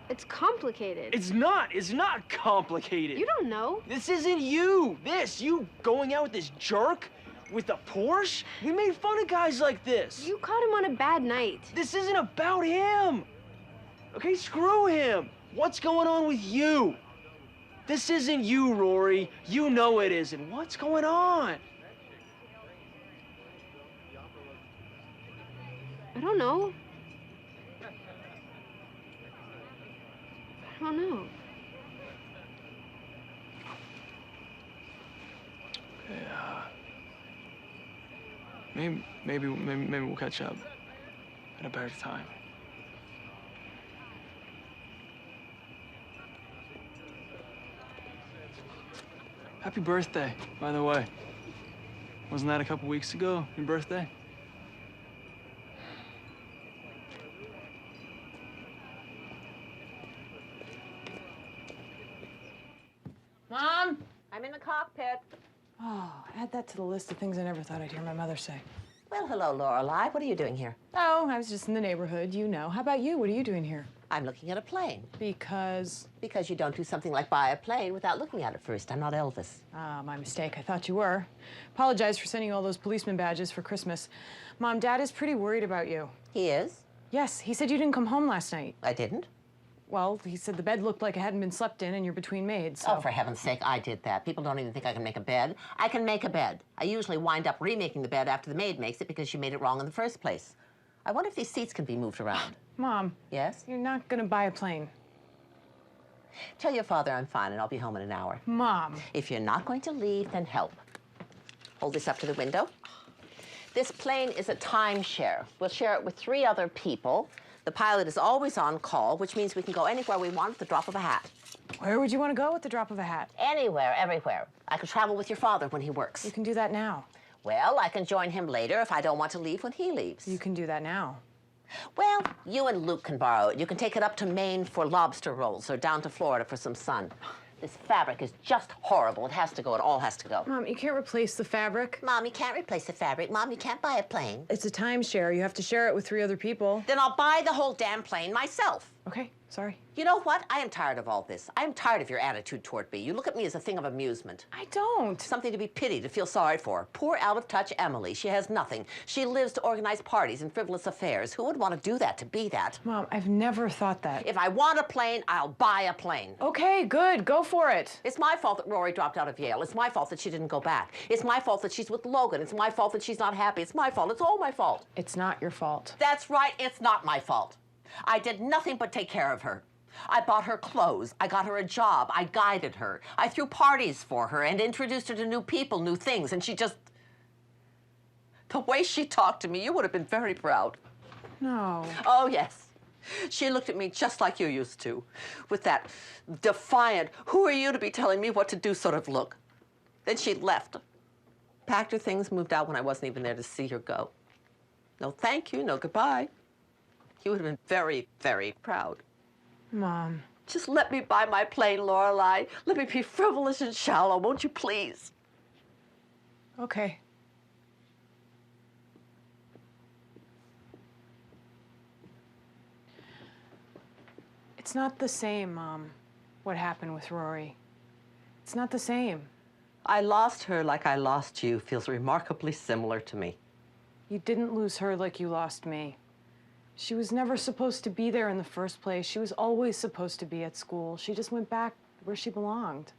It's complicated. It's not. It's not complicated. You don't know. This isn't you. You going out with this jerk? With a Porsche? We made fun of guys like this. You caught him on a bad night. This isn't about him. Okay, screw him. What's going on with you? This isn't you, Rory. You know it isn't. What's going on? I don't know. I don't know. Okay, maybe we'll catch up at a better time. Happy birthday, by the way. Wasn't that a couple weeks ago, your birthday? Mom? I'm in the cockpit. Oh, add that to the list of things I never thought I'd hear my mother say. Well, hello, Lorelai. What are you doing here? Oh, I was just in the neighborhood, you know. How about you? What are you doing here? I'm looking at a plane. Because? Because you don't do something like buy a plane without looking at it first. I'm not Elvis. Ah, my mistake. I thought you were. Apologize for sending you all those policeman badges for Christmas. Mom, Dad is pretty worried about you. He is? Yes, he said you didn't come home last night. I didn't? Well, he said the bed looked like it hadn't been slept in and you're between maids, so. Oh, for heaven's sake, I did that. People don't even think I can make a bed. I can make a bed. I usually wind up remaking the bed after the maid makes it because she made it wrong in the first place. I wonder if these seats can be moved around. Mom. Yes? You're not gonna buy a plane. Tell your father I'm fine and I'll be home in an hour. Mom. If you're not going to leave, then help. Hold this up to the window. This plane is a timeshare. We'll share it with 3 other people. The pilot is always on call, which means we can go anywhere we want at the drop of a hat. Where would you want to go at the drop of a hat? Anywhere, everywhere. I could travel with your father when he works. You can do that now. Well, I can join him later if I don't want to leave when he leaves. You can do that now. Well, you and Luke can borrow it. You can take it up to Maine for lobster rolls or down to Florida for some sun. This fabric is just horrible. It has to go. It all has to go. Mom, you can't replace the fabric. Mom, you can't replace the fabric. Mom, you can't buy a plane. It's a timeshare. You have to share it with 3 other people. Then I'll buy the whole damn plane myself. Okay, sorry. You know what? I am tired of all this. I am tired of your attitude toward me. You look at me as a thing of amusement. I don't. Something to be pitied, to feel sorry for. Poor, out-of-touch Emily. She has nothing. She lives to organize parties and frivolous affairs. Who would want to do that, to be that? Mom, I've never thought that. If I want a plane, I'll buy a plane. Okay, good. Go for it. It's my fault that Rory dropped out of Yale. It's my fault that she didn't go back. It's my fault that she's with Logan. It's my fault that she's not happy. It's my fault. It's all my fault. It's not your fault. That's right. It's not my fault. I did nothing but take care of her. I bought her clothes. I got her a job. I guided her. I threw parties for her and introduced her to new people, new things, and she just... The way she talked to me, you would have been very proud. No. Oh, yes. She looked at me just like you used to, with that defiant, who are you to be telling me what to do sort of look. Then she left, packed her things, moved out when I wasn't even there to see her go. No thank you, no goodbye. You would have been very, very proud. Mom. Just let me buy my plane, Lorelai. Let me be frivolous and shallow, won't you please? Okay. It's not the same, Mom, what happened with Rory. It's not the same. I lost her like I lost you feels remarkably similar to me. You didn't lose her like you lost me. She was never supposed to be there in the first place. She was always supposed to be at school. She just went back where she belonged.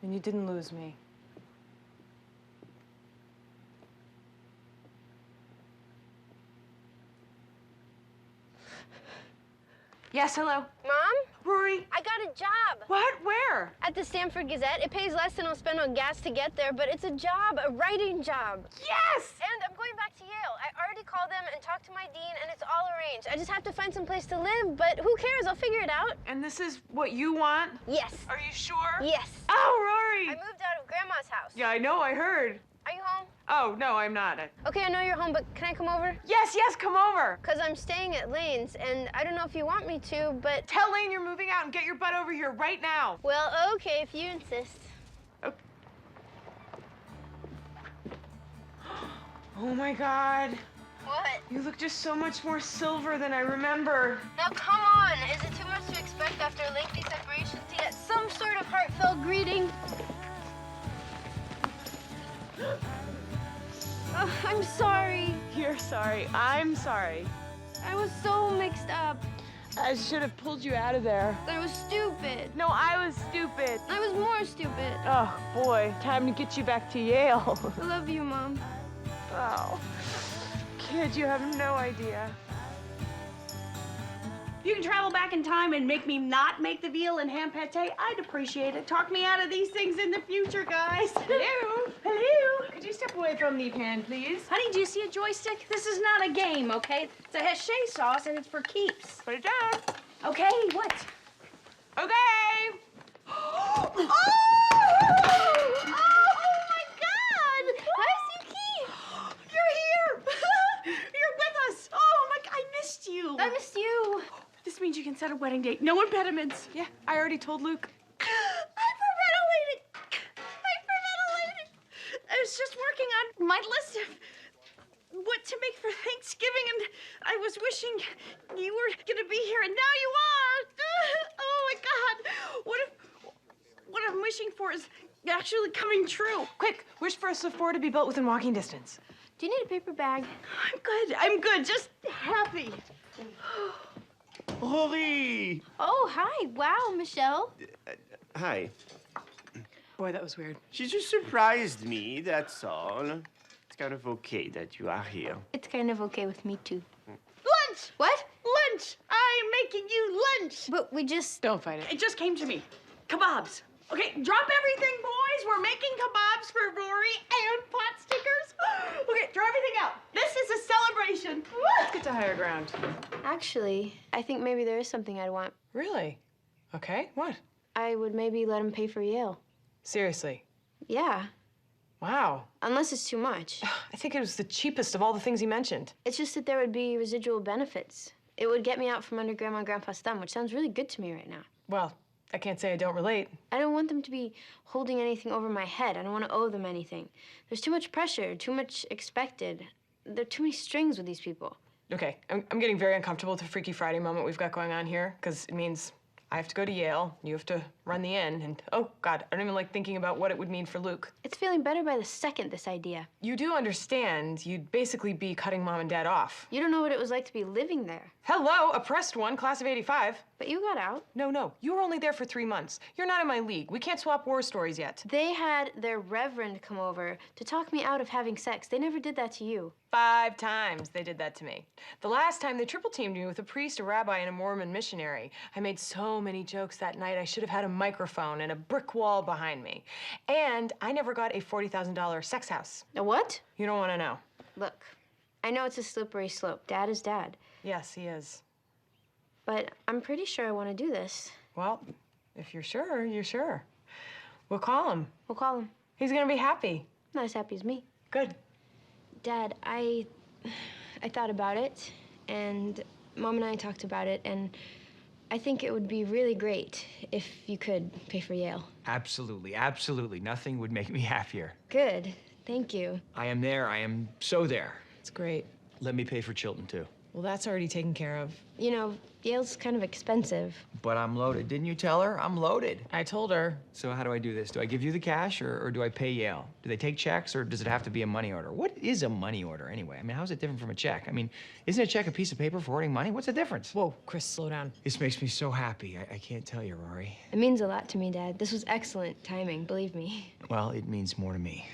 And you didn't lose me. Yes, hello. Mom? Rory. I got a job. What? Where? At the Stanford Gazette. It pays less than I'll spend on gas to get there, but it's a job, a writing job. Yes! And I'm going back to Yale. I already called them and talked to my dean, and it's all arranged. I just have to find some place to live, but who cares? I'll figure it out. And this is what you want? Yes. Are you sure? Yes. Oh, Rory! I moved out of Grandma's house. Yeah, I know, I heard. Are you home? Oh, no, I'm not. Okay, I know you're home, but can I come over? Yes, come over. Because I'm staying at Lane's, and I don't know if you want me to, but... Tell Lane you're moving out and get your butt over here right now. Well, okay, if you insist. Okay. Oh, my God. What? You look just so much more silver than I remember. Now, come on. Is it too much to expect after a lengthy separation to get some sort of heartfelt greeting? Oh, I'm sorry. You're sorry. I'm sorry. I was so mixed up. I should have pulled you out of there. I was stupid. No, I was stupid. I was more stupid. Oh, boy. Time to get you back to Yale. I love you, Mom. Oh. Kid, you have no idea. You can travel back in time and make me not make the veal and ham pate. I'd appreciate it. Talk me out of these things in the future, guys. Hello? Hello? Could you step away from the pan, please? Honey, do you see a joystick? This is not a game, okay? It's a hachée sauce and it's for keeps. Put it down. Okay, what? Okay. Oh! Oh my God! Hi, Suki. You're here! You're with us! Oh my God, I missed you! I missed you. This means you can set a wedding date. No impediments. Yeah, I already told Luke. Hyperventilating! Hyperventilating! I was just working on my list of what to make for Thanksgiving, and I was wishing you were gonna be here, and now you are! Oh my God! What I'm wishing for is actually coming true. Quick, wish for a Sephora to be built within walking distance. Do you need a paper bag? I'm good, just happy. Rory! Oh, hi. Wow, Michelle. Hi. Boy, that was weird. She just surprised me, that's all. It's kind of okay that you are here. It's kind of okay with me, too. Lunch! What? Lunch! I'm making you lunch! But we just... Don't fight it. It just came to me. Kebabs. Okay, drop everything, boys. We're making kebabs for Rory and pot stickers. Okay, throw everything out. This is a celebration. Let's get to higher ground. Actually, I think maybe there is something I'd want. Really? Okay, what? I would maybe let him pay for Yale. Seriously? Yeah. Wow. Unless it's too much. I think it was the cheapest of all the things he mentioned. It's just that there would be residual benefits. It would get me out from under Grandma and Grandpa's thumb, which sounds really good to me right now. Well, I can't say I don't relate. I don't want them to be holding anything over my head. I don't want to owe them anything. There's too much pressure, too much expected. There are too many strings with these people. Okay, I'm getting very uncomfortable with the Freaky Friday moment we've got going on here, because it means I have to go to Yale, you have to run the inn, and oh, God, I don't even like thinking about what it would mean for Luke. It's feeling better by the second, this idea. You do understand you'd basically be cutting Mom and Dad off. You don't know what it was like to be living there. Hello, oppressed one, class of '85. But you got out. No, you were only there for 3 months. You're not in my league. We can't swap war stories yet. They had their reverend come over to talk me out of having sex. They never did that to you. 5 times they did that to me. The last time they triple-teamed me with a priest, a rabbi, and a Mormon missionary. I made so many jokes that night, I should have had a microphone and a brick wall behind me. And I never got a $40,000 sex house. A what? You don't want to know. Look, I know it's a slippery slope. Dad is Dad. Yes, he is. But I'm pretty sure I want to do this. Well, if you're sure, you're sure. We'll call him. We'll call him. He's gonna be happy. Not as happy as me. Good. Dad, I thought about it, and Mom and I talked about it, and I think it would be really great if you could pay for Yale. Absolutely, absolutely. Nothing would make me happier. Good. Thank you. I am there. I am so there. It's great. Let me pay for Chilton, too. Well, that's already taken care of. You know, Yale's kind of expensive. But I'm loaded. Didn't you tell her? I'm loaded. I told her. So how do I do this? Do I give you the cash or do I pay Yale? Do they take checks or does it have to be a money order? What is a money order anyway? I mean, how is it different from a check? I mean, isn't a check a piece of paper for hoarding money? What's the difference? Whoa, Chris, slow down. This makes me so happy. I can't tell you, Rory. It means a lot to me, Dad. This was excellent timing, believe me. Well, it means more to me.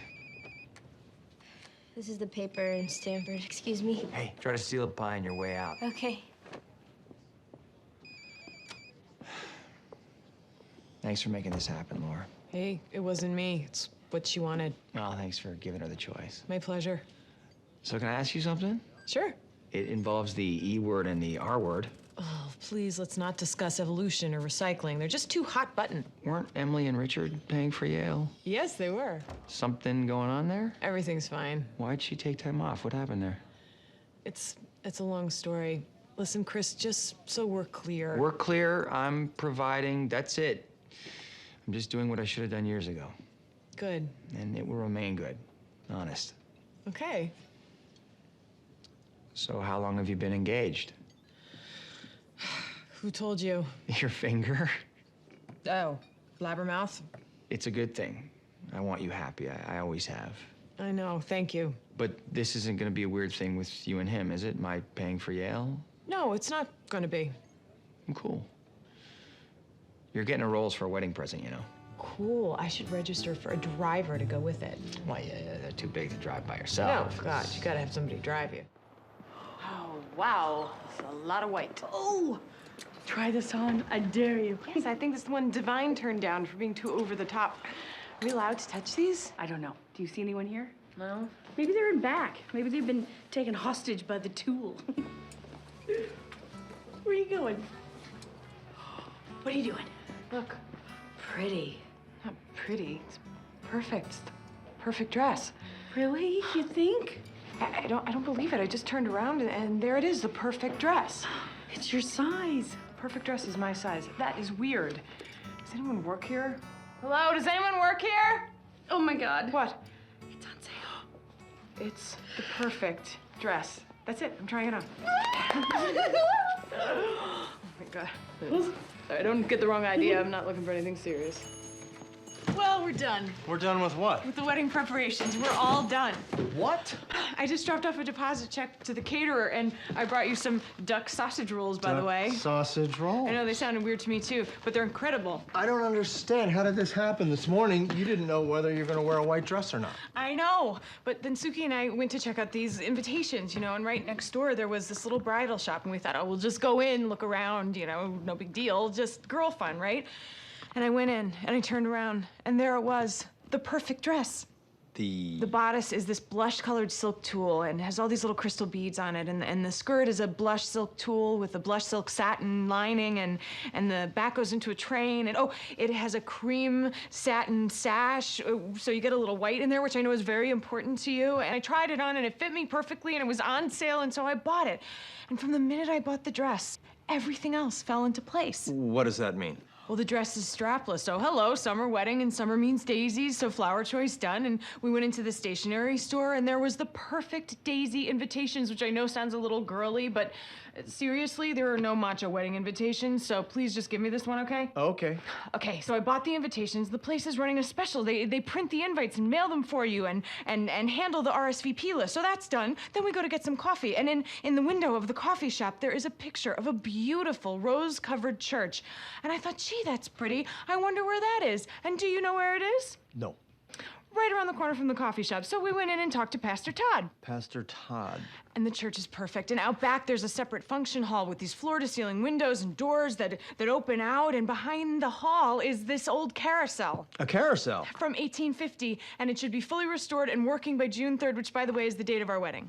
This is the paper in Stanford. Excuse me. Hey, try to steal a pie on your way out. Okay. Thanks for making this happen, Laura. Hey, it wasn't me. It's what she wanted. Well, thanks for giving her the choice. My pleasure. So can I ask you something? Sure. It involves the E word and the R word. Oh, please, let's not discuss evolution or recycling. They're just too hot button. Weren't Emily and Richard paying for Yale? Yes, they were. Something going on there? Everything's fine. Why'd she take time off? What happened there? It's a long story. Listen, Chris, just so we're clear. We're clear. I'm providing. That's it. I'm just doing what I should have done years ago. Good. And it will remain good. Honest. Okay. So how long have you been engaged? Who told you? Your finger? Oh, blabbermouth? It's a good thing. I want you happy. I always have. I know, thank you. But this isn't gonna be a weird thing with you and him, is it? My paying for Yale? No, it's not gonna be. I'm cool. You're getting a Rolls for a wedding present, you know. Cool. I should register for a driver to go with it. Well, yeah, they're too big to drive by yourself. No, God, you gotta have somebody drive you. Oh, wow. That's a lot of white. Oh! Try this on. I dare you. Yes, I think this is the one Divine turned down for being too over the top. Are we allowed to touch these? I don't know. Do you see anyone here? No. Maybe they're in back. Maybe they've been taken hostage by the tool. Where are you going? What are you doing? Look. Pretty. Not pretty. It's perfect. It's the perfect dress. Really? You think? I don't believe it. I just turned around and there it is, the perfect dress. It's your size. Perfect dress is my size. That is weird. Does anyone work here? Hello, does anyone work here? Oh my God. What? It's on sale. It's the perfect dress. That's it. I'm trying it on. Oh my God. Sorry, don't get the wrong idea. I'm not looking for anything serious. Well, we're done. We're done with what? With the wedding preparations. We're all done. What? I just dropped off a deposit check to the caterer, and I brought you some duck sausage rolls, by the way. Sausage roll. I know they sounded weird to me, too, but they're incredible. I don't understand. How did this happen this morning? You didn't know whether you're going to wear a white dress or not. I know, but then Suki and I went to check out these invitations, you know, and right next door there was this little bridal shop, and we thought, oh, we'll just go in, look around, you know, no big deal, just girl fun, right? And I went in, and I turned around, and there it was, the perfect dress. The bodice is this blush-colored silk tulle and has all these little crystal beads on it, and the skirt is a blush silk tulle with a blush silk satin lining, and the back goes into a train, and oh, it has a cream satin sash, so you get a little white in there, which I know is very important to you. And I tried it on, and it fit me perfectly, and it was on sale, and so I bought it. And from the minute I bought the dress, everything else fell into place. What does that mean? Well, the dress is strapless, so hello, summer wedding, and summer means daisies, so flower choice done. And we went into the stationery store, and there was the perfect daisy invitations, which I know sounds a little girly, but seriously, there are no matcha wedding invitations, so please just give me this one, okay? Okay. Okay, so I bought the invitations. The place is running a special. They print the invites and mail them for you and handle the RSVP list, so that's done. Then we go to get some coffee, and in the window of the coffee shop, there is a picture of a beautiful rose-covered church. And I thought, gee, that's pretty. I wonder where that is. And do you know where it is? No. Right around the corner from the coffee shop. So we went in and talked to Pastor Todd. Pastor Todd. And the church is perfect. And out back, there's a separate function hall with these floor-to-ceiling windows and doors that open out. And behind the hall is this old carousel. A carousel? From 1850. And it should be fully restored and working by June 3rd, which, by the way, is the date of our wedding.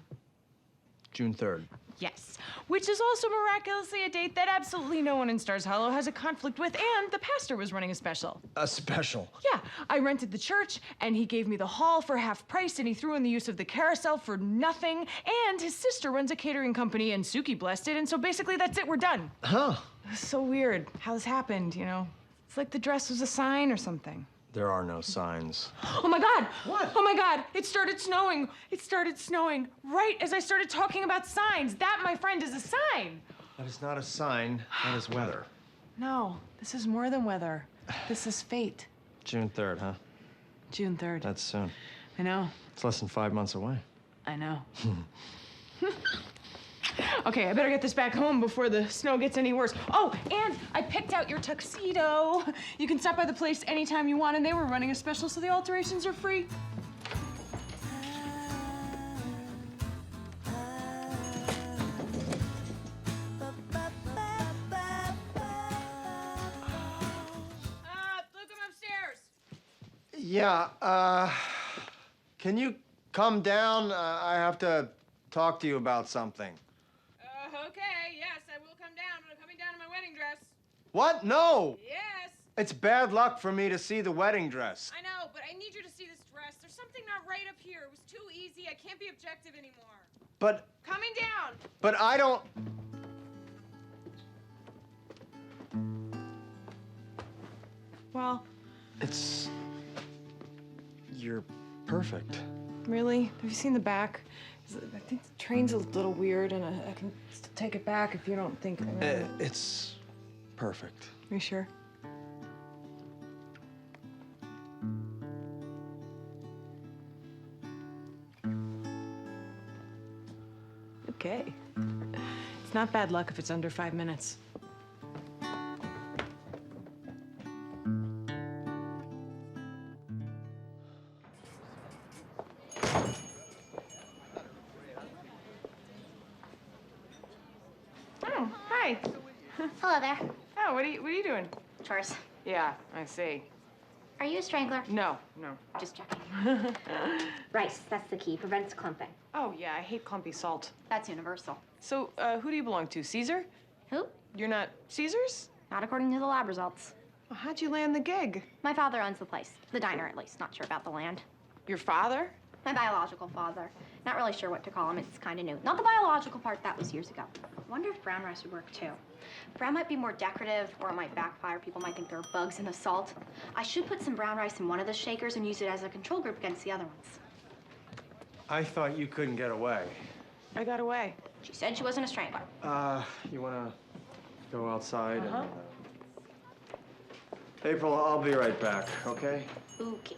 June 3rd. Yes, which is also miraculously a date that absolutely no one in Stars Hollow has a conflict with, and the pastor was running a special. A special? Yeah, I rented the church, and he gave me the hall for half price, and he threw in the use of the carousel for nothing, and his sister runs a catering company, and Suki blessed it, and so basically that's it, we're done. Huh. It's so weird how this happened, you know? It's like the dress was a sign or something. There are no signs. Oh my God! What? Oh my God! It started snowing. It started snowing right as I started talking about signs. That, my friend, is a sign. That is not a sign. That is weather. No, this is more than weather. This is fate. June 3rd, huh? June 3rd. That's soon. I know. It's less than 5 months away. I know. Okay, I better get this back home before the snow gets any worse. Oh, and I picked out your tuxedo. You can stop by the place anytime you want, and they were running a special, so the alterations are free. Luke, I'm upstairs. Yeah, can you come down? I have to talk to you about something. Okay, yes, I will come down, but I'm coming down in my wedding dress. What? No! Yes. It's bad luck for me to see the wedding dress. I know, but I need you to see this dress. There's something not right up here. It was too easy. I can't be objective anymore. But Coming down. I don't... Well, You're perfect. really? Have you seen the back? I think the train's a little weird, and I can take it back if you don't think. It's perfect. Are you sure? Okay. It's not bad luck if it's under 5 minutes. Oh, hi. Hello there. Oh, what are you doing? Chores. Yeah, I see. Are you a strangler? No. Just checking. Rice, that's the key. Prevents clumping. Oh, yeah, I hate clumpy salt. That's universal. So, who do you belong to? Caesar? Who? You're not Caesar's? Not according to the lab results. Well, how'd you land the gig? My father owns the place. The diner, at least. Not sure about the land. Your father? My biological father. Not really sure what to call him. It's kind of new. Not the biological part. That was years ago. I wonder if brown rice would work, too. Brown might be more decorative, or it might backfire. People might think there are bugs in the salt. I should put some brown rice in one of the shakers and use it as a control group against the other ones. I thought you couldn't get away. I got away. She said she wasn't a strangler. You wanna go outside? Uh-huh. April, I'll be right back, okay? Okay.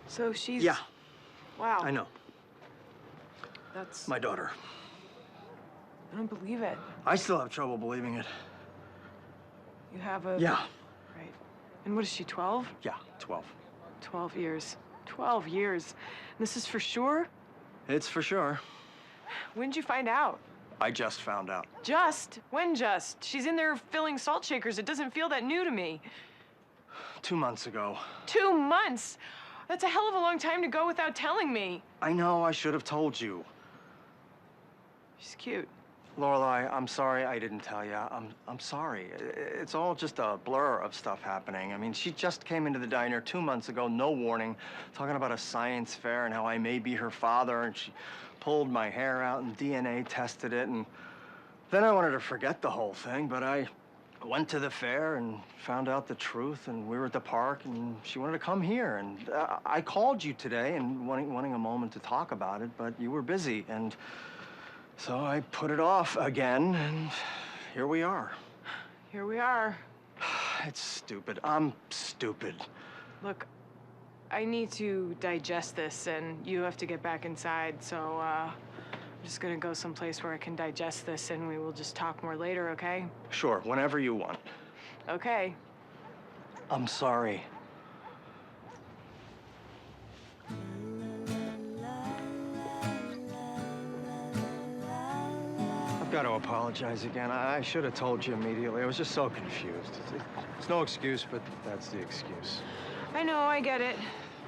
So she's... Yeah. Wow. I know. That's... My daughter. I don't believe it. I still have trouble believing it. You have a... Yeah. Right. And what is she, 12? Yeah, 12. 12 years. 12 years. This is for sure? It's for sure. When'd you find out? I just found out. Just? When just? She's in there filling salt shakers. It doesn't feel that new to me. 2 months ago. 2 months? That's a hell of a long time to go without telling me. I know, I should have told you. She's cute. Lorelai, I'm sorry I didn't tell you. I'm sorry. It's all just a blur of stuff happening. I mean, she just came into the diner 2 months ago, no warning, talking about a science fair and how I may be her father, and she pulled my hair out and DNA tested it, and then I wanted to forget the whole thing, but I went to the fair and found out the truth, and we were at the park, and she wanted to come here, and I called you today and wanting a moment to talk about it, but you were busy, and so I put it off again, and here we are. Here we are. It's stupid. I'm stupid. Look, I need to digest this, and you have to get back inside, so I'm just gonna go someplace where I can digest this, and we will just talk more later, okay? Sure, whenever you want. Okay. I'm sorry. I've got to apologize again. I should have told you immediately. I was just so confused. It's no excuse, but that's the excuse. I know, I get it.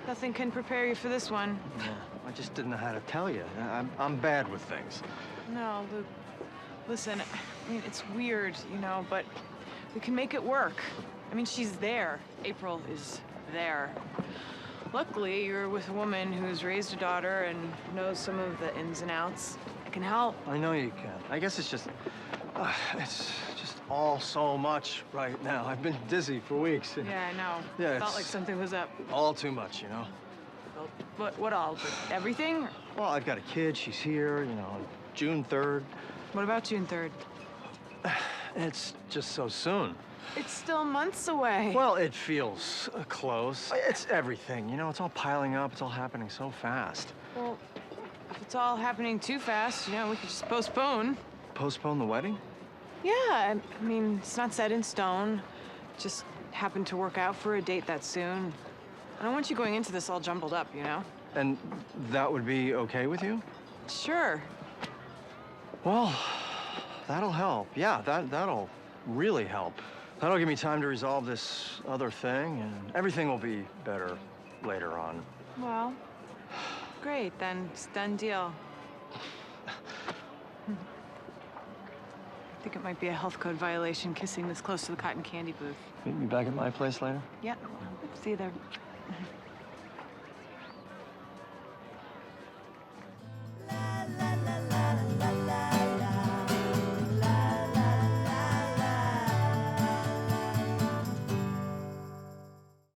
Nothing can prepare you for this one. Yeah, I just didn't know how to tell you. I'm bad with things. No, Luke, listen, I mean, it's weird, you know, but we can make it work. I mean, she's there. April is there. Luckily, you're with a woman who's raised a daughter and knows some of the ins and outs. I can help. I know you can. I guess it's just all so much right now. I've been dizzy for weeks. Yeah, I know. Yeah, Felt it's like something was up. all too much, you know? What all? Everything? Well, I've got a kid. She's here, you know, June 3rd. What about June 3rd? It's just so soon. It's still months away. Well, it feels close. It's everything, you know? It's all piling up. It's all happening so fast. Well, if it's all happening too fast, you know, we could just postpone. Postpone the wedding? Yeah, I mean, it's not set in stone. Just happened to work out for a date that soon. I don't want you going into this all jumbled up, you know? And that would be okay with you? Sure. Well, that'll help. Yeah, that'll really help. That'll give me time to resolve this other thing, and everything will be better later on. Well, great, then. It's a done deal. I think it might be a health code violation kissing this close to the cotton candy booth. Meet me back at my place later? Yeah. See you there.